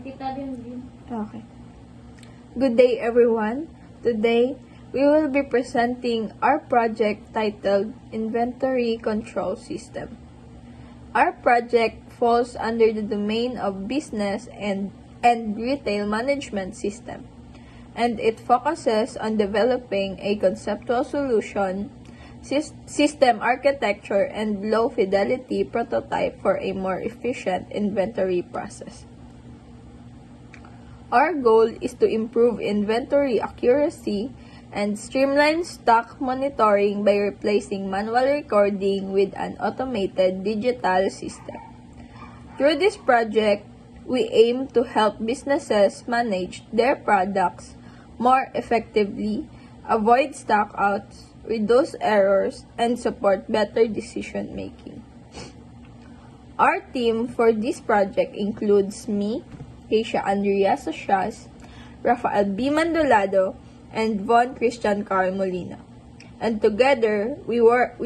Okay. Good day, everyone. Today, we will be presenting our project titled Inventory Control System. Our project falls under the domain of Business and Retail Management System, and it focuses on developing a conceptual solution, system architecture, and low-fidelity prototype for a more efficient inventory process. Our goal is to improve inventory accuracy and streamline stock monitoring by replacing manual recording with an automated digital system. Through this project, we aim to help businesses manage their products more effectively, avoid stockouts, reduce errors, and support better decision making. Our team for this project includes me, Keisha Andrea Socias, Rafael B. Mandolado, and Von Christian Carl Molina. And together, we work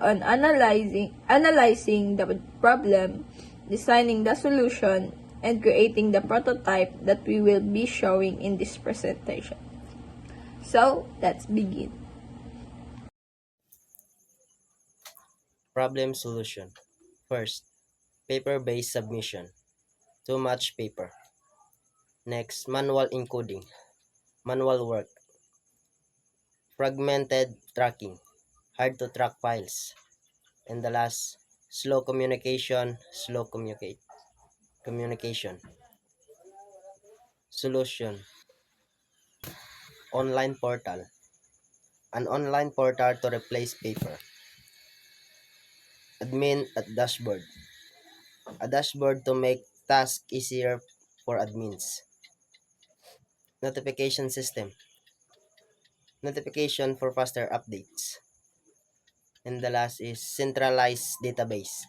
on analyzing the problem, designing the solution, and creating the prototype that we will be showing in this presentation. So, let's begin. Problem solution. First, paper-based submission. Too much paper. Next, manual encoding. Manual work. Fragmented tracking. Hard to track files. And the last, slow communication. Communication. Solution. Online portal. An online portal to replace paper. Admin at dashboard. A dashboard to make tasks easier for admins. Notification system. Notification for faster updates. And the last is centralized database.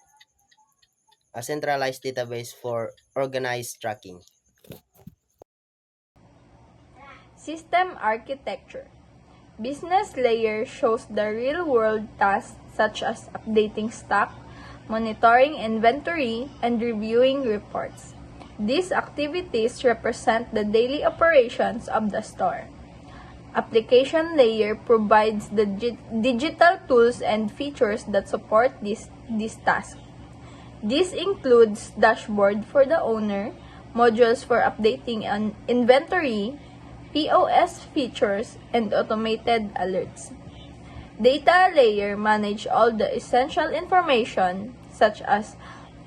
A centralized database for organized tracking. System architecture. Business layer shows the real-world tasks such as updating stock, monitoring inventory, and reviewing reports. These activities represent the daily operations of the store. Application layer provides the digital tools and features that support this task. This includes dashboard for the owner, modules for updating an inventory, POS features, and automated alerts. Data layer manage all the essential information such as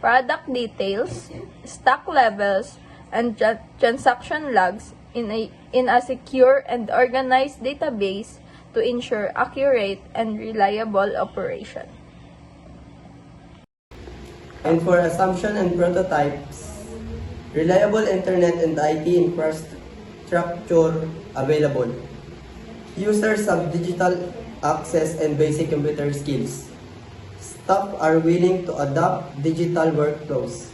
product details, stock levels, and transaction logs in a secure and organized database to ensure accurate and reliable operation. And for assumption and prototypes, reliable internet and IT infrastructure available. Users have digital access and basic computer skills. Staff are willing to adopt digital workflows.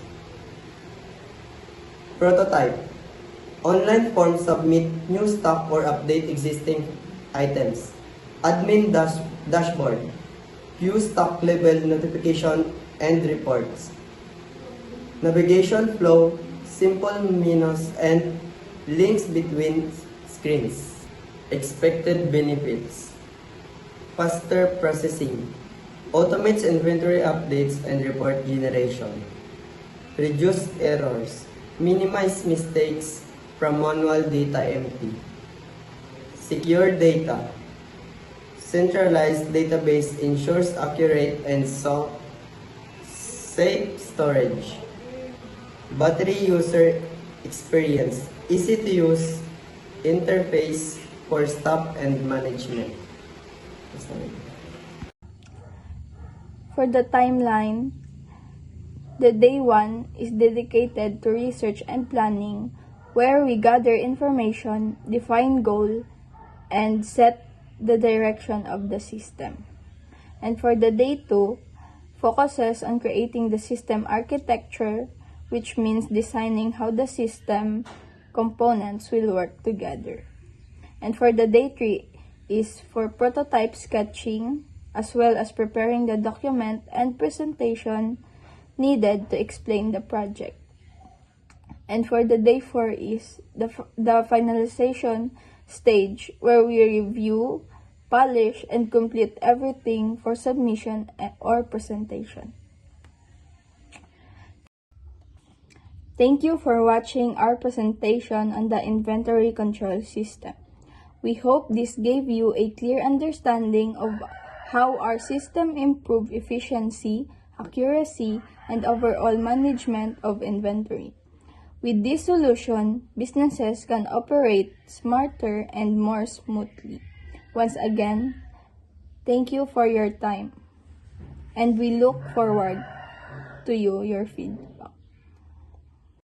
Prototype. Online forms submit new stock or update existing items. Admin dashboard. View stock level notification and reports. Navigation flow, simple menus and links between screens. Expected benefits. Faster processing. Automates inventory updates and report generation. Reduce errors. Minimize mistakes from manual data entry. Secure data. Centralized database ensures accurate and safe storage. Battery user experience. Easy to use interface for staff and management. For the timeline, the day 1 is dedicated to research and planning, where we gather information, define goal, and set the direction of the system. And for the day 2, focuses on creating the system architecture, which means designing how the system components will work together. And for the day 3 is for prototype sketching, as well as preparing the document and presentation needed to explain the project. And for the day 4 is the finalization stage where we review, polish, and complete everything for submission or presentation. Thank you for watching our presentation on the inventory control system. We hope this gave you a clear understanding of how our system improves efficiency, accuracy, and overall management of inventory. With this solution, businesses can operate smarter and more smoothly. Once again, thank you for your time, and we look forward to your feedback.